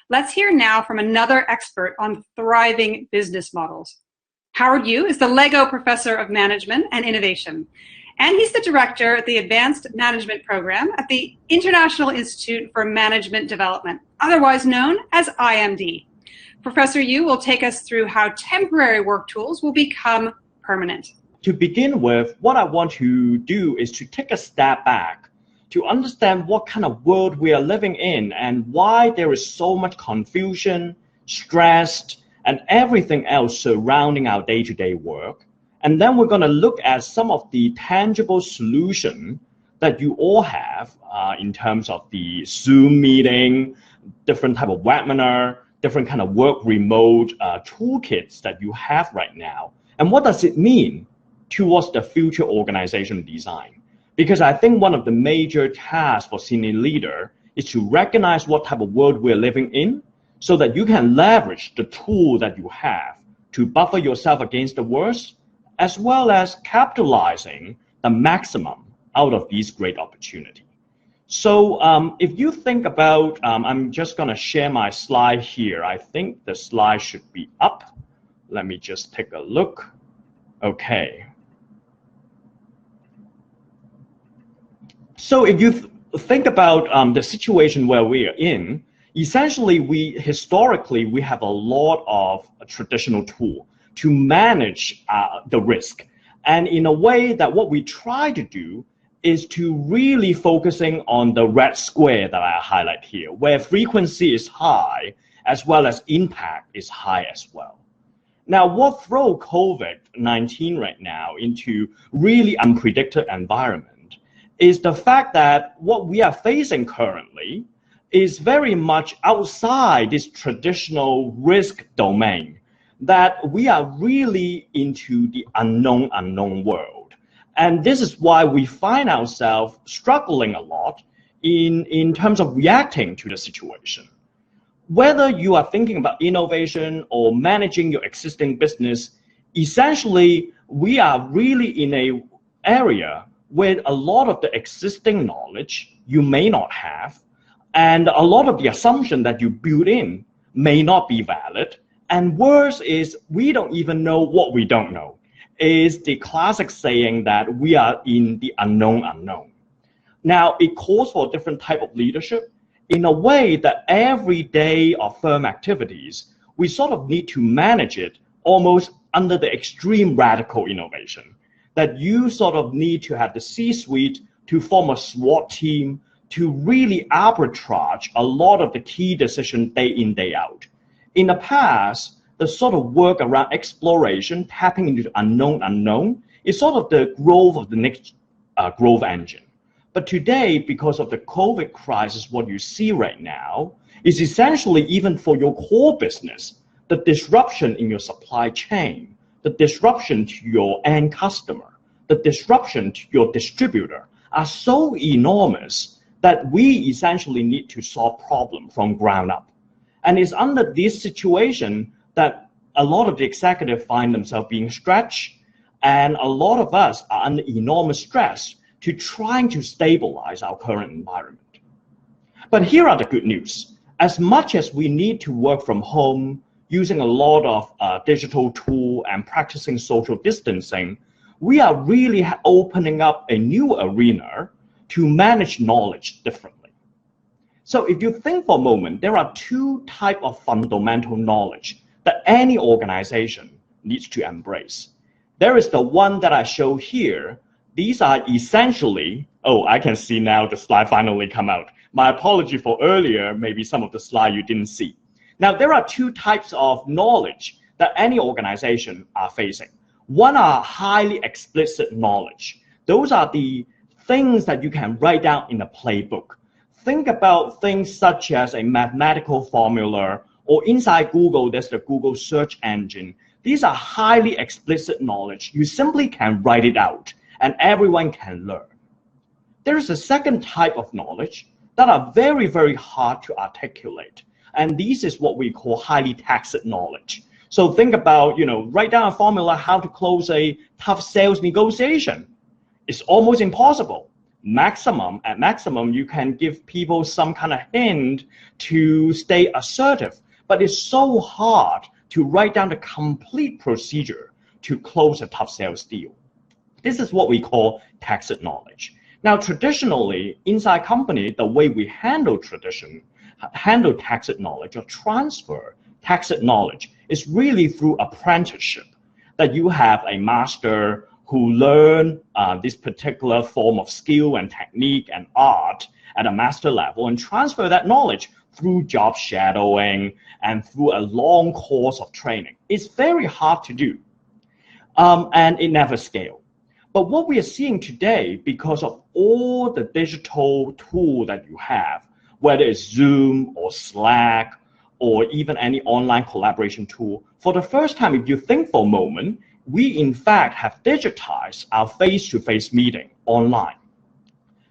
Let's hear now from another expert on thriving business models. Howard Yu is the Lego Professor of Management and Innovation, and he's the director of the Advanced Management Program at the International Institute for Management Development, otherwise known as IMD. Professor Yu will take us through how temporary work tools will become permanent. To begin with, what I want to do is to take a step back to understand what kind of world we are living in and why there is so much confusion, stress, and everything else surrounding our day-to-day work. And then we're going to look at some of the tangible solutions that you all have in terms of the Zoom meeting, different type of webinar, different kind of work remote toolkits that you have right now. And what does it mean towards the future organizational design? Because I think one of the major tasks for senior leader is to recognize what type of world we're living in so that you can leverage the tool that you have to buffer yourself against the worst, as well as capitalizing the maximum out of these great opportunities. So if you think about, I'm just going to share my slide here. I think the slide should be up. Let me just take a look. Okay. So if you think about the situation where we are in, essentially historically we have a lot of traditional tool to manage the risk. And in a way that what we try to do is to really focusing on the red square that I highlight here, where frequency is high as well as impact is high as well. Now, what throws COVID-19 right now into really unpredictable environment is the fact that what we are facing currently is very much outside this traditional risk domain, that we are really into the unknown world. And this is why we find ourselves struggling a lot in terms of reacting to the situation. Whether you are thinking about innovation or managing your existing business, essentially, we are really in an area where a lot of the existing knowledge you may not have, and a lot of the assumption that you build in may not be valid. And worse is, we don't even know what we don't know, is the classic saying that we are in the unknown. Now, it calls for a different type of leadership in a way that every day of firm activities, we sort of need to manage it almost under the extreme radical innovation, that you sort of need to have the C-suite to form a SWAT team to really arbitrage a lot of the key decisions day in, day out. In the past, the sort of work around exploration, tapping into the unknown is sort of the growth of the next growth engine. But today, because of the COVID crisis, what you see right now is essentially, even for your core business, the disruption in your supply chain, the disruption to your end customer, the disruption to your distributor are so enormous that we essentially need to solve problems from ground up. And it's under this situation that a lot of the executives find themselves being stretched, and a lot of us are under enormous stress to trying to stabilize our current environment. But here are the good news. As much as we need to work from home, using a lot of digital tool and practicing social distancing, we are really opening up a new arena to manage knowledge differently. So if you think for a moment, there are two types of fundamental knowledge that any organization needs to embrace. There is the one that I show here. These are essentially, oh, I can see now the slide finally come out. My apology for earlier, maybe some of the slide you didn't see. Now, there are two types of knowledge that any organization are facing. One are highly explicit knowledge. Those are the things that you can write down in a playbook. Think about things such as a mathematical formula, or inside Google, there's the Google search engine. These are highly explicit knowledge. You simply can write it out, and everyone can learn. There is a second type of knowledge that are very, very hard to articulate. And this is what we call highly tacit knowledge. So think about, write down a formula how to close a tough sales negotiation. It's almost impossible. At maximum, you can give people some kind of hint to stay assertive, but it's so hard to write down the complete procedure to close a tough sales deal. This is what we call tacit knowledge. Now, traditionally, inside company, the way we handle tacit knowledge or transfer tacit knowledge is really through apprenticeship, that you have a master who learn this particular form of skill and technique and art at a master level and transfer that knowledge through job shadowing and through a long course of training. It's very hard to do, and it never scales. But what we are seeing today, because of all the digital tool that you have, whether it's Zoom or Slack or even any online collaboration tool, for the first time, if you think for a moment, we in fact have digitized our face-to-face meeting online.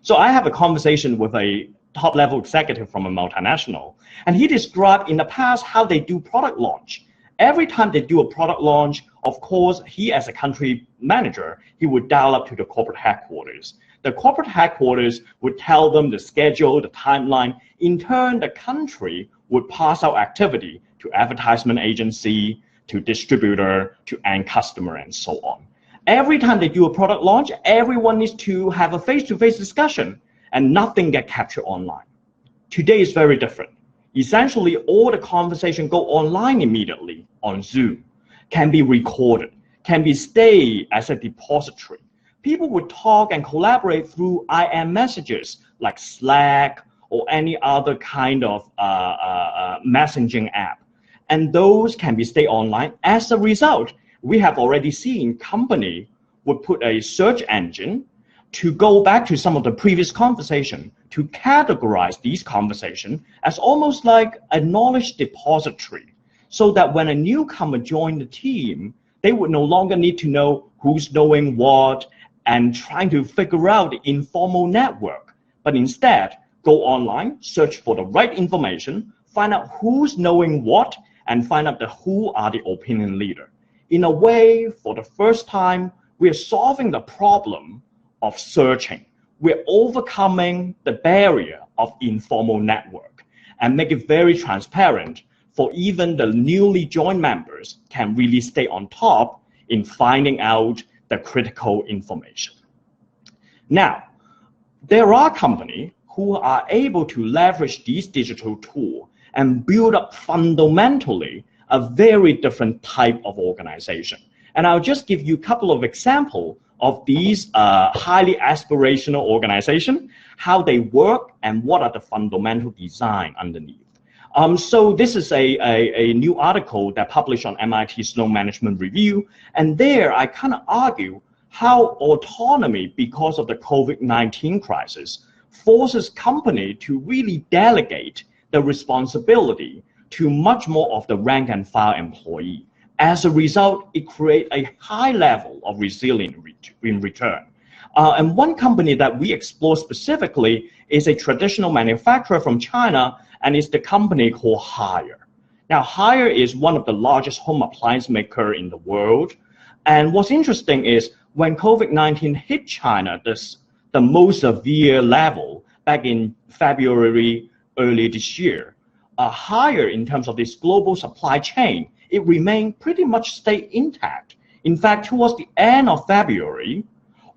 So I have a conversation with a top-level executive from a multinational, and he described in the past how they do product launch. Every time they do a product launch, of course, he as a country manager, he would dial up to the corporate headquarters. The corporate headquarters would tell them the schedule, the timeline. In turn, the country would pass out activity to advertisement agency, to distributor, to end customer, and so on. Every time they do a product launch, everyone needs to have a face-to-face discussion, and nothing gets captured online. Today is very different. Essentially, all the conversation go online immediately on Zoom, can be recorded, can be stay as a depository. People would talk and collaborate through IM messages like Slack or any other kind of messaging app. And those can be stay online. As a result, we have already seen company would put a search engine to go back to some of the previous conversation to categorize these conversations as almost like a knowledge depository, so that when a newcomer joined the team, they would no longer need to know who's knowing what and trying to figure out the informal network, but instead go online, search for the right information, find out who's knowing what, and find out who are the opinion leader. In a way, for the first time, we're solving the problem of searching. We're overcoming the barrier of informal network and make it very transparent for even the newly joined members can really stay on top in finding out the critical information. Now, there are companies who are able to leverage these digital tools and build up fundamentally a very different type of organization. And I'll just give you a couple of examples of these highly aspirational organizations, how they work, and what are the fundamental design underneath. So this is a new article that published on MIT Sloan Management Review, and there I kind of argue how autonomy, because of the COVID-19 crisis, forces company to really delegate the responsibility to much more of the rank and file employee. As a result, it creates a high level of resilience in return. And one company that we explore specifically is a traditional manufacturer from China, and it's the company called Haier. Now, Haier is one of the largest home appliance maker in the world. And what's interesting is when COVID-19 hit China, the most severe level back in February, early this year, Haier in terms of this global supply chain, it remained pretty much stay intact. In fact, towards the end of February,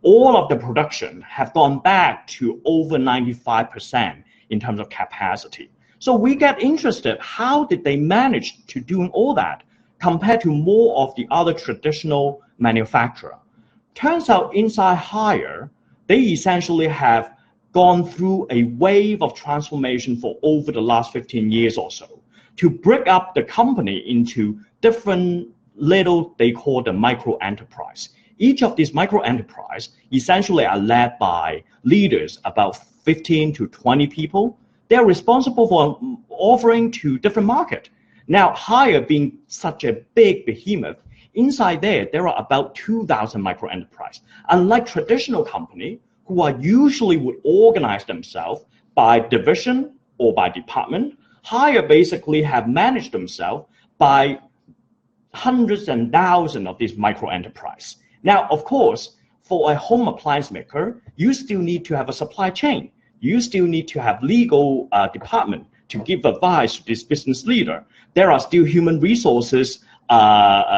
all of the production have gone back to over 95% in terms of capacity. So we get interested, how did they manage to do all that compared to more of the other traditional manufacturer? Turns out inside Haier, they essentially have gone through a wave of transformation for over the last 15 years or so to break up the company into different little, they call the micro enterprise. Each of these micro enterprise essentially are led by leaders, about 15 to 20 people. They're responsible for offering to different market. Now, Haier being such a big behemoth, inside there are about 2,000 micro enterprise. Unlike traditional company, who are usually would organize themselves by division or by department, Haier basically have managed themselves by hundreds and thousands of these micro enterprise. Now, of course, for a home appliance maker, you still need to have a supply chain. You still need to have legal department to give advice to this business leader. There are still human resources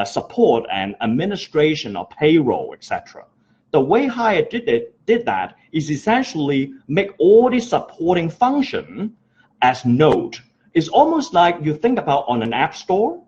support and administration of payroll, etc. The way Hyatt did that is essentially make all these supporting function as node. It's almost like you think about on an app store,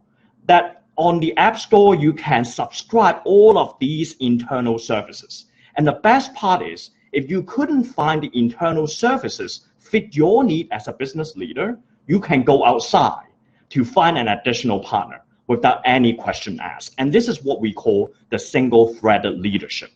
that on the app store you can subscribe all of these internal services. And the best part is, if you couldn't find the internal services fit your need as a business leader, you can go outside to find an additional partner without any question asked. And this is what we call the single-threaded leadership.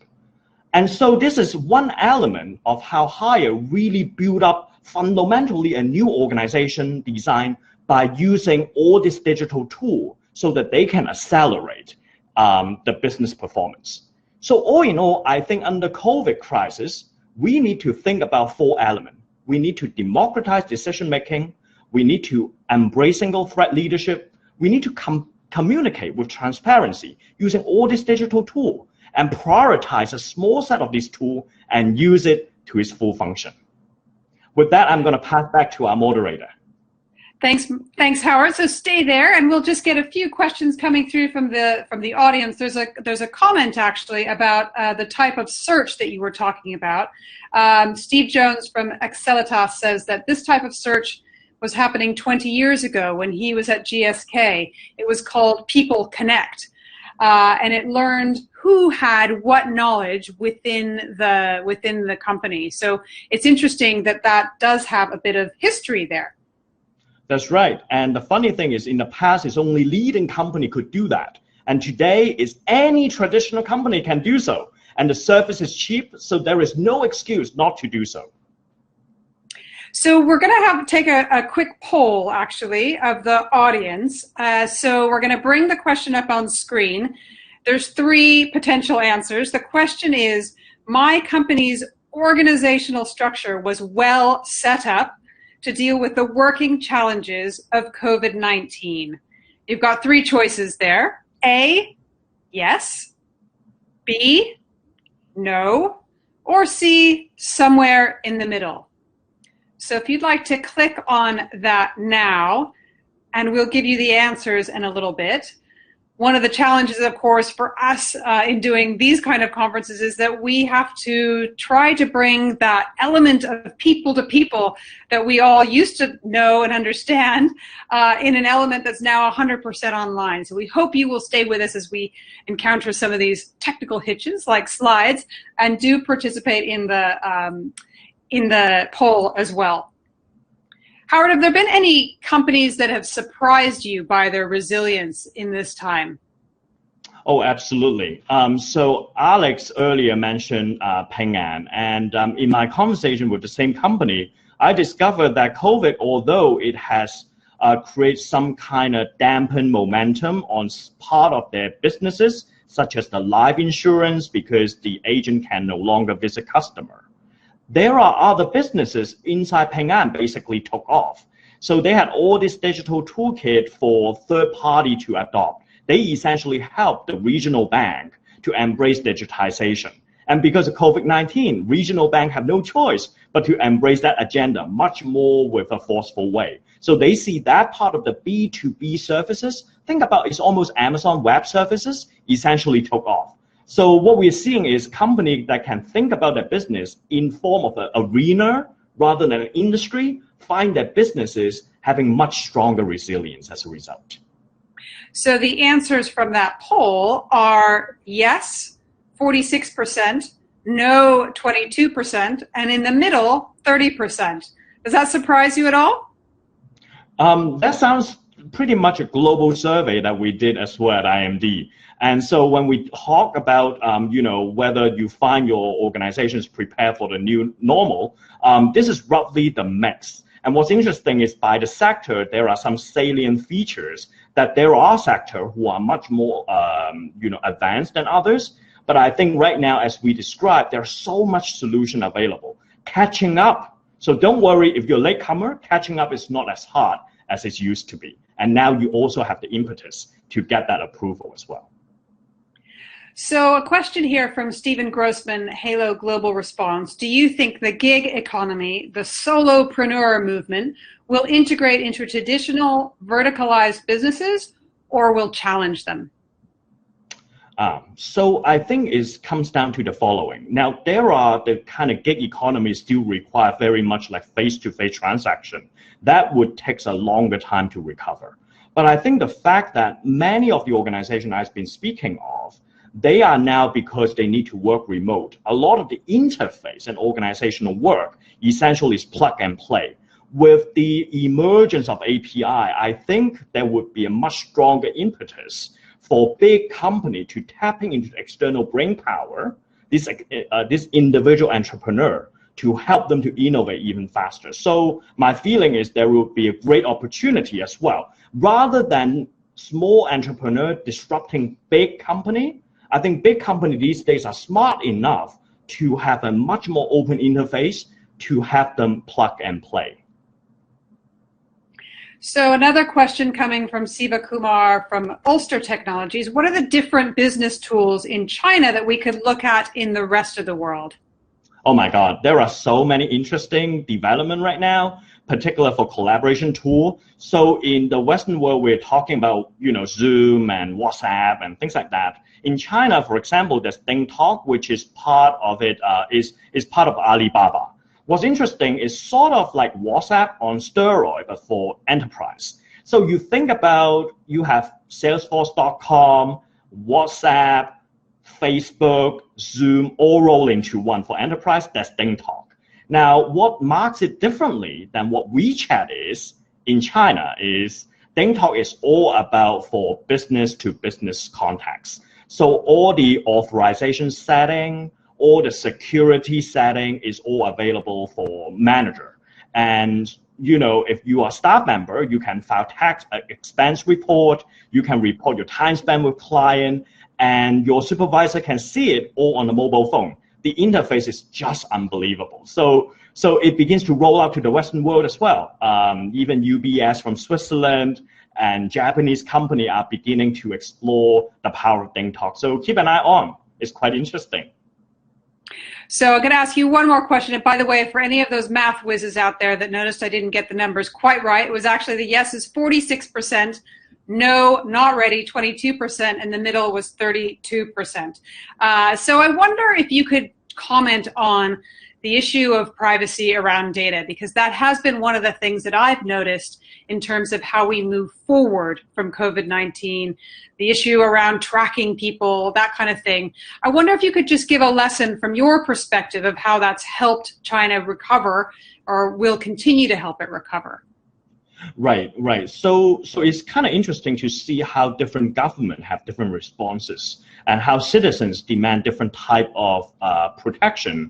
And so this is one element of how Hyatt really built up fundamentally a new organization design by using all this digital tool so that they can accelerate the business performance. So all in all, I think under COVID crisis, we need to think about 4 elements. We need to democratize decision-making. We need to embrace single-thread leadership. We need to communicate with transparency using all this digital tool and prioritize a small set of these tools and use it to its full function. With that, I'm going to pass back to our moderator. Thanks, Howard. So stay there, and we'll just get a few questions coming through from the audience. There's a comment actually about the type of search that you were talking about. Steve Jones from Explicit says that this type of search was happening 20 years ago when he was at GSK. It was called People Connect, and it learned who had what knowledge within the company. So it's interesting that does have a bit of history there. That's right. And the funny thing is, in the past, it's only leading company could do that. And today, is any traditional company can do so. And the service is cheap, so there is no excuse not to do so. So we're going to take a quick poll, actually, of the audience. So we're going to bring the question up on screen. There's 3 potential answers. The question is, my company's organizational structure was well set up to deal with the working challenges of COVID-19. You've got 3 choices there. A, yes. B, no. Or C, somewhere in the middle. So if you'd like to click on that now, and we'll give you the answers in a little bit. One of the challenges, of course, for us in doing these kind of conferences is that we have to try to bring that element of people to people that we all used to know and understand in an element that's now 100% online. So we hope you will stay with us as we encounter some of these technical hitches like slides, and do participate in the poll as well. Howard, have there been any companies that have surprised you by their resilience in this time? Oh, absolutely. So Alex earlier mentioned Ping An, and in my conversation with the same company, I discovered that COVID, although it has created some kind of dampened momentum on part of their businesses, such as the life insurance, because the agent can no longer visit customer. There are other businesses inside Ping An basically took off. So they had all this digital toolkit for third party to adopt. They essentially helped the regional bank to embrace digitization. And because of COVID-19, regional bank have no choice but to embrace that agenda much more with a forceful way. So they see that part of the B2B services, think about it's almost Amazon Web Services, essentially took off. So what we're seeing is companies that can think about their business in form of an arena rather than an industry, find their businesses having much stronger resilience as a result. So the answers from that poll are yes, 46%, no, 22%, and in the middle, 30%. Does that surprise you at all? That sounds pretty much a global survey that we did as well at IMD. And so when we talk about, whether you find your organization is prepared for the new normal, this is roughly the mix. And what's interesting is by the sector, there are some salient features that there are sectors who are much more, advanced than others. But I think right now, as we described, there's so much solution available. Catching up. So don't worry if you're a latecomer, catching up is not as hard as it used to be. And now you also have the impetus to get that approval as well. So a question here from Stephen Grossman, Halo Global Response. Do you think the gig economy, the solopreneur movement, will integrate into traditional verticalized businesses or will challenge them? So I think it comes down to the following. Now, there are the kind of gig economy still require very much like face-to-face transaction. That would take a longer time to recover. But I think the fact that many of the organizations I've been speaking of, they are now, because they need to work remote, a lot of the interface and organizational work essentially is plug and play. With the emergence of API, I think there would be a much stronger impetus for big company to tapping into the external brain power, this individual entrepreneur, to help them to innovate even faster. So my feeling is there will be a great opportunity as well. Rather than small entrepreneur disrupting big company, I think big company these days are smart enough to have a much more open interface to have them plug and play. So another question coming from Siva Kumar from Ulster Technologies. What are the different business tools in China that we could look at in the rest of the world? Oh my God, there are so many interesting development right now, particularly for collaboration tool. So in the Western world, we're talking about, Zoom and WhatsApp and things like that. In China, for example, there's DingTalk, which is part of it, is part of Alibaba. What's interesting is sort of like WhatsApp on steroid, but for enterprise. So you think about, you have Salesforce.com, WhatsApp, Facebook, Zoom, all roll into one. For enterprise, that's DingTalk. Now, what marks it differently than what WeChat is in China is DingTalk is all about for business to business contacts. So all the authorization setting, all the security setting is all available for manager. And if you are a staff member, you can file tax expense report, you can report your time spent with client, and your supervisor can see it all on the mobile phone. The interface is just unbelievable. So it begins to roll out to the Western world as well. Even UBS from Switzerland and Japanese company are beginning to explore the power of DingTalk. So keep an eye on. It's quite interesting. So I'm going to ask you one more question. And by the way, for any of those math whizzes out there that noticed I didn't get the numbers quite right, it was actually the yes is 46%, no, not ready, 22%, and the middle was 32%. So I wonder if you could comment on the issue of privacy around data, because that has been one of the things that I've noticed in terms of how we move forward from COVID-19, the issue around tracking people, that kind of thing. I wonder if you could just give a lesson from your perspective of how that's helped China recover or will continue to help it recover. Right. So it's kind of interesting to see how different governments have different responses and how citizens demand different type of protection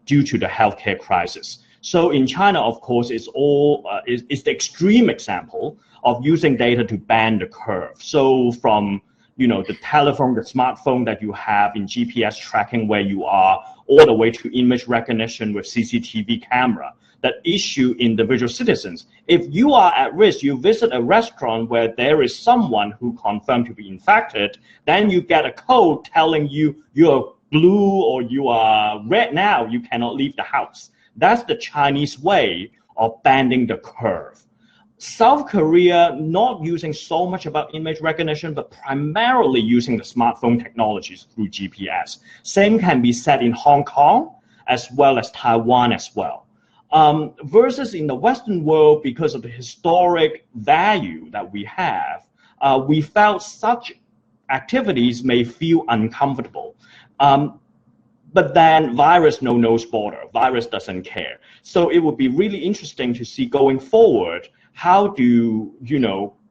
due to the healthcare crisis. So in China, of course, it's the extreme example of using data to bend the curve. So from the telephone, the smartphone that you have in GPS tracking where you are, all the way to image recognition with CCTV camera that issue individual citizens. If you are at risk, you visit a restaurant where there is someone who confirmed to be infected, then you get a code telling you you're blue or you are red now, you cannot leave the house. That's the Chinese way of bending the curve. South Korea not using so much about image recognition, but primarily using the smartphone technologies through GPS. Same can be said in Hong Kong as well as Taiwan as well. Versus in the Western world, because of the historic value that we have, we felt such activities may feel uncomfortable. But then virus knows border. Virus doesn't care. So it would be really interesting to see going forward, how do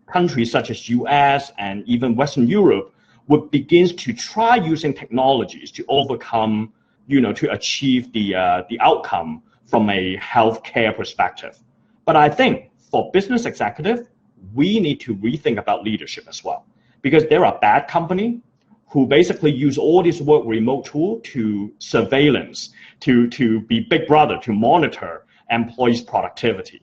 countries such as US and even Western Europe would begin to try using technologies to overcome, to achieve the outcome from a healthcare perspective. But I think for business executive, we need to rethink about leadership as well, because there are bad company who basically use all this work remote tool to surveillance, to be big brother, to monitor employees' productivity.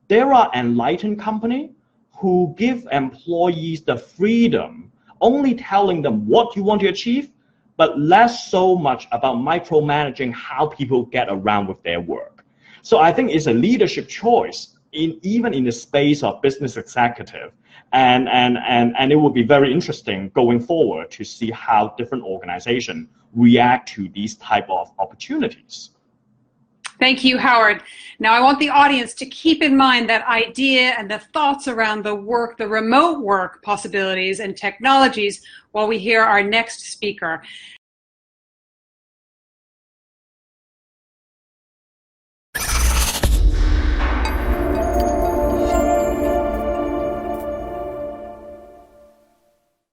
There are enlightened company who give employees the freedom only telling them what you want to achieve, but less so much about micromanaging how people get around with their work. So I think it's a leadership choice even in the space of business executive. And it will be very interesting going forward to see how different organizations react to these type of opportunities. Thank you, Howard. Now I want the audience to keep in mind that idea and the thoughts around the remote work possibilities and technologies while we hear our next speaker.